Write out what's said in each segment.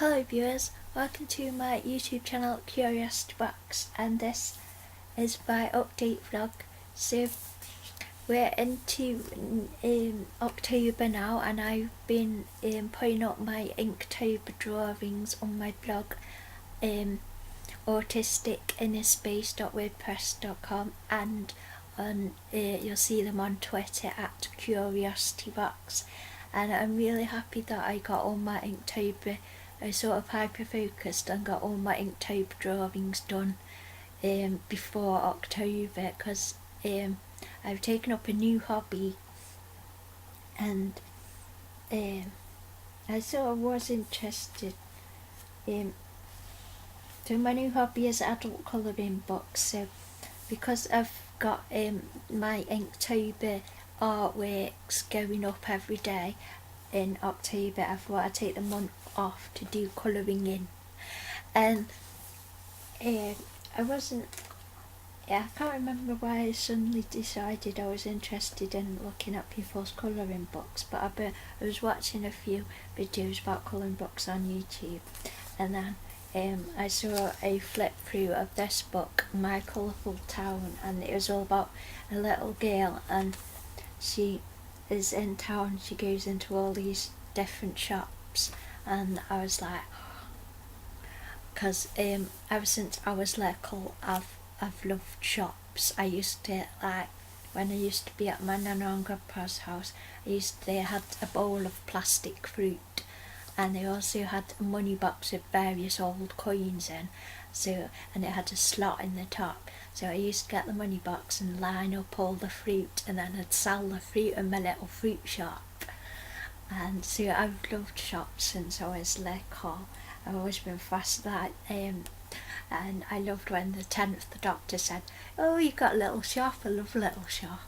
Hello viewers, welcome to my YouTube channel Curiosity Box, and this is my update vlog. So we're into October now, and I've been putting up my Inktober drawings on my blog autisticinnerspace.wordpress.com, and on you'll see them on Twitter at Curiosity Box. And I'm really happy that I got all my Inktober, I sort of hyper-focused and got all my Inktober drawings done before October, because I've taken up a new hobby, and I sort of was interested so my new hobby is adult colouring books. So because I've got my Inktober artworks going up every day in October, I thought I'd take the month off to do colouring in. And I can't remember why I suddenly decided I was interested in looking at people's colouring books, but I was watching a few videos about colouring books on YouTube, and then I saw a flip through of this book, My Colourful Town, and it was all about a little girl, and she is in town. She goes into all these different shops, and I was like, because ever since I was little, I've loved shops. I used to, like, when I used to be at my nana and grandpa's house, they had a bowl of plastic fruit, and they also had a money box with various old coins in, and it had a slot in the top. So I used to get the money box and line up all the fruit, and then I'd sell the fruit in my little fruit shop. And so I've loved shops since I was little. I've always been fascinated, and I loved when the 10th Doctor said, "Oh, you've got a little shop, I love little shop."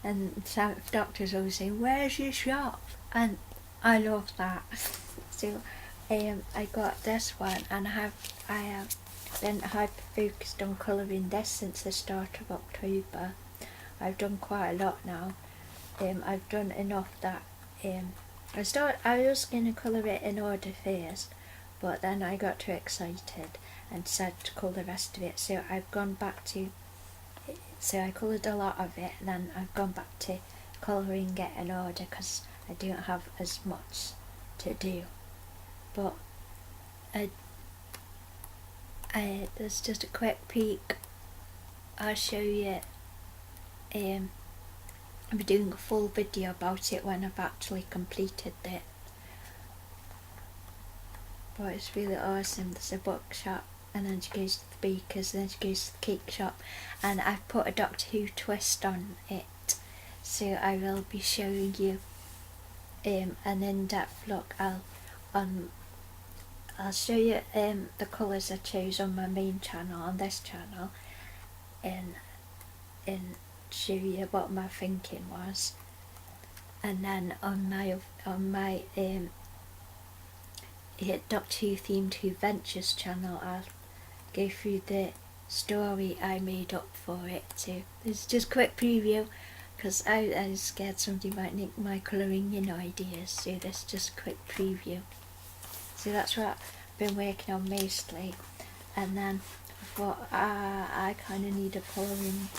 And the 10th Doctor's always saying, "Where's your shop?" And I love that. So I got this one, and I have been hyper-focused on colouring this since the start of October. I've done quite a lot now. I've done enough that I was going to colour it in order first, but then I got too excited and decided to colour the rest of it. So I've gone back to, I coloured a lot of it, and then I've gone back to colouring it in order because I don't have as much to do. But there's just a quick peek. I'll show you. I'll be doing a full video about it when I've actually completed it. But it's really awesome. There's a bookshop, and then she goes to the baker's, and then she goes to the cake shop, and I've put a Doctor Who twist on it. So I will be showing you an in-depth look. I'll show you the colours I chose on my main channel, on this channel, and show you what my thinking was. And then on my Doctor Who themed Who Ventures channel, I'll go through the story I made up for it too. It's just a quick preview, because I was scared somebody might nick my colouring in ideas, so this is just a quick preview. So that's what I've been working on mostly. And then I thought I kind of need a colouring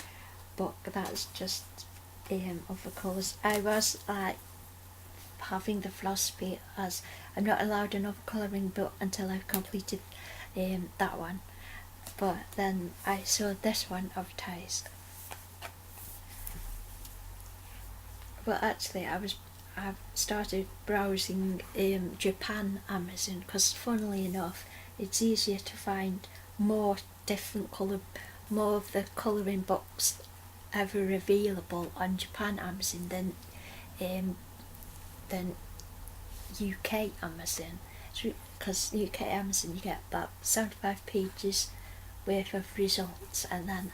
book that's just of the colours. I was like having the philosophy as I'm not allowed another colouring book until I've completed that one, but then I saw this one advertised. Well, actually I've started browsing Japan Amazon, because funnily enough it's easier to find more of the colouring books ever available on Japan Amazon than UK Amazon, because UK Amazon you get about 75 pages worth of results, and then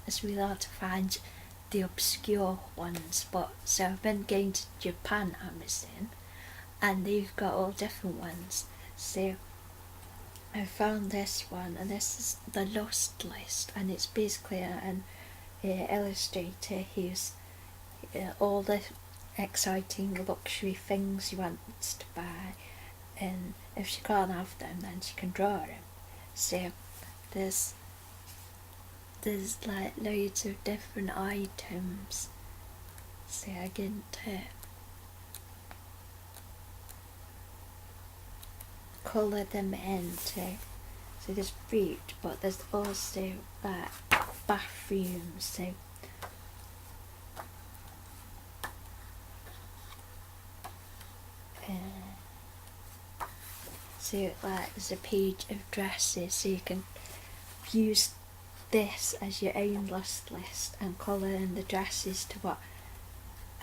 it's really hard to find the obscure ones. But so I've been going to Japan Amazon, and they've got all different ones. So I found this one, and this is the Lost List, and it's basically an illustrator who's all the exciting luxury things he wants to buy and if she can't have them, then she can draw them. So there's like loads of different items, so I can colour them in too. So there's fruit, but there's also like bathrooms, so like there's a page of dresses, so you can use this as your own list and colour in the dresses to what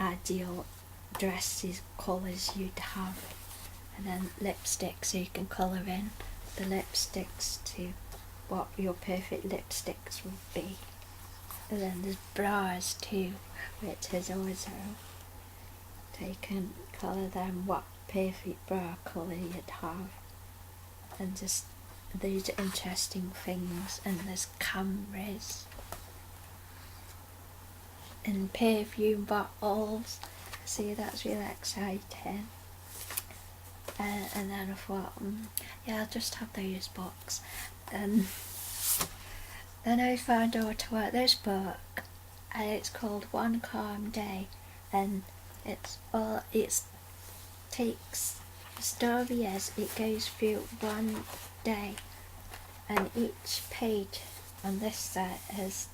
ideal dresses colours you'd have, and then lipstick, so you can colour in the lipsticks to what your perfect lipsticks would be. And then there's bras too, which is also, so you can colour them what perfect bra colour you'd have, and just these interesting things. And there's cameras and perfume bottles, see, that's really exciting. And then I thought, yeah, I'll just have those books. Then I found out about this book, and it's called One Calm Day, and takes, the story is, it goes through one day, and each page on this set has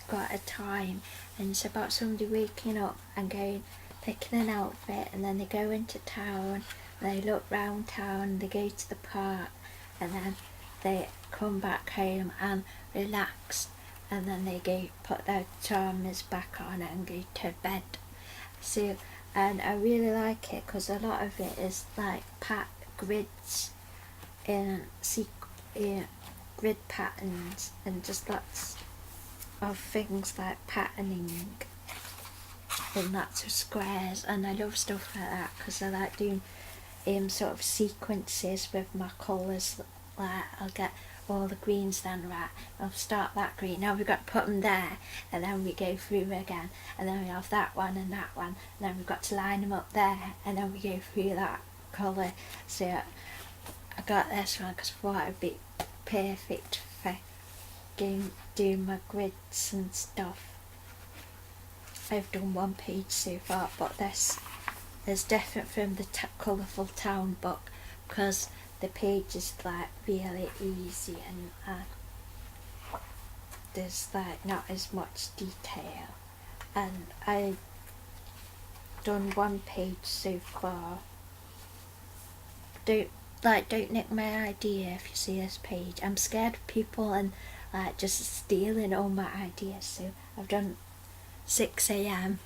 got a time, and it's about somebody waking up and picking an outfit, and then they go into town, they look round town, they go to the park, and then they come back home and relax, and then they go put their pyjamas back on and go to bed. So, and I really like it because a lot of it is like grids and grid patterns, and just lots of things like patterning in lots of squares, and I love stuff like that because I like doing sort of sequences with my colours. Like I'll get all the greens done, right, I'll start that green, now we've got to put them there, and then we go through again, and then we have that one and that one, and then we've got to line them up there, and then we go through that colour. So I got this one because I thought it would be perfect for doing my grids and stuff. I've done one page so far, but this is different from the Colourful Town book because the page is like really easy, and there's like not as much detail, and I've done one page so far. Don't nick my idea if you see this page. I'm scared of people and like just stealing all my ideas, so I've done 6 a.m.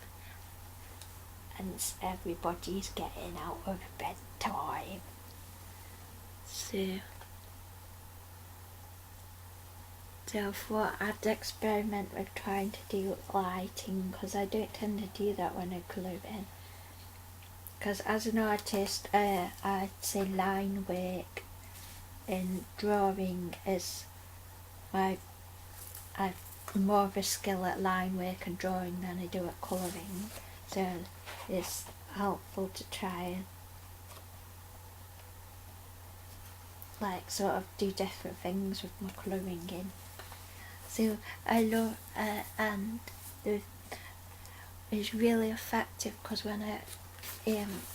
and everybody's getting out of bedtime. So I thought I'd experiment with trying to do lighting, because I don't tend to do that when I colour in. Because as an artist, I'd say line work in drawing is I've more of a skill at line work and drawing than I do at colouring, so it's helpful to try and like sort of do different things with my colouring in. So I love and it's really effective, because when I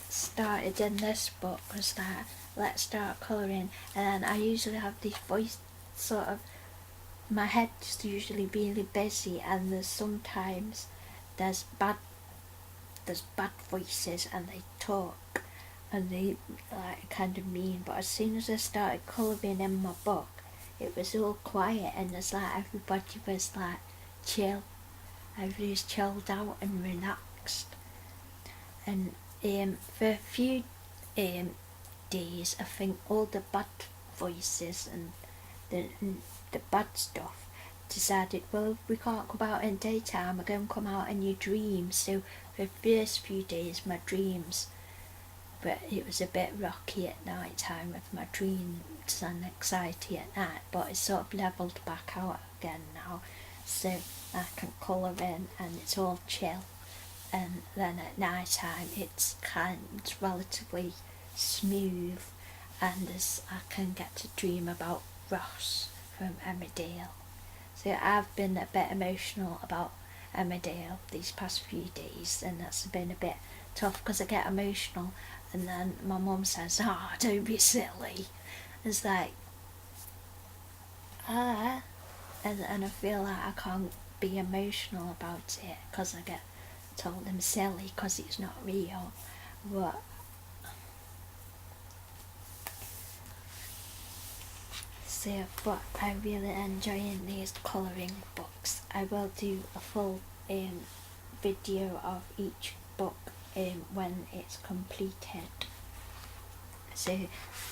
started in this book was that let's start colouring, and I usually have these voice sort of, my head's usually really busy, and sometimes there's bad voices and they talk and they like kind of mean, but as soon as I started colouring in my book it was all quiet, and it's like everybody was like chill, everybody was chilled out and relaxed. And for a few days I think all the bad voices and the bad stuff decided, well, we can't come out in daytime, we're going to come out in your dreams. So for the first few days my dreams, but it was a bit rocky at night time with my dreams and anxiety at night, but it's sort of levelled back out again now, so I can colour in and it's all chill. And then at night time it's relatively smooth and I can get to dream about Ross from Emmerdale. So I've been a bit emotional about Emmerdale these past few days, and that's been a bit tough because I get emotional and then my mum says, "Oh, don't be silly." It's like, and I feel like I can't be emotional about it because I get told I'm silly because it's not real. But I really enjoying these colouring books. I will do a full video of each book when it's completed. So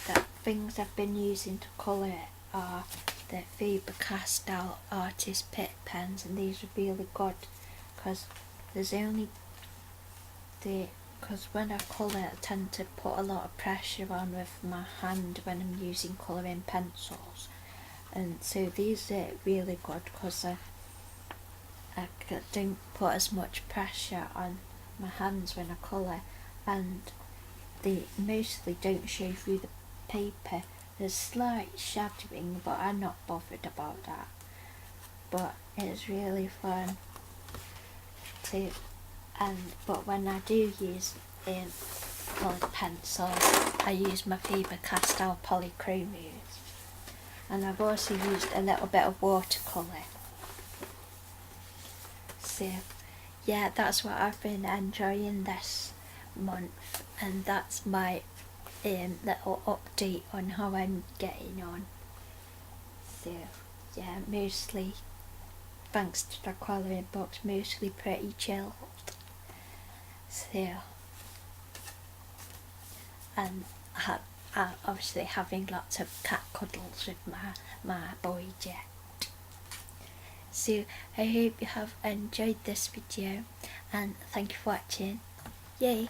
the things I've been using to colour it are the Faber-Castell Artist Pick pens, and these are really good because because when I colour I tend to put a lot of pressure on with my hand when I'm using colouring pencils, and so these are really good because I don't put as much pressure on my hands when I colour, and they mostly don't show through the paper. There's slight shadowing, but I'm not bothered about that. But it's really fun to, but when I do use coloured pencils, I use my Faber-Castell polychromos, and I've also used a little bit of watercolour. So yeah, that's what I've been enjoying this month, and that's my little update on how I'm getting on. So yeah, mostly thanks to the colouring books, mostly pretty chilled. So, and obviously having lots of cat cuddles with my boy Jet. So I hope you have enjoyed this video, and thank you for watching. Yay!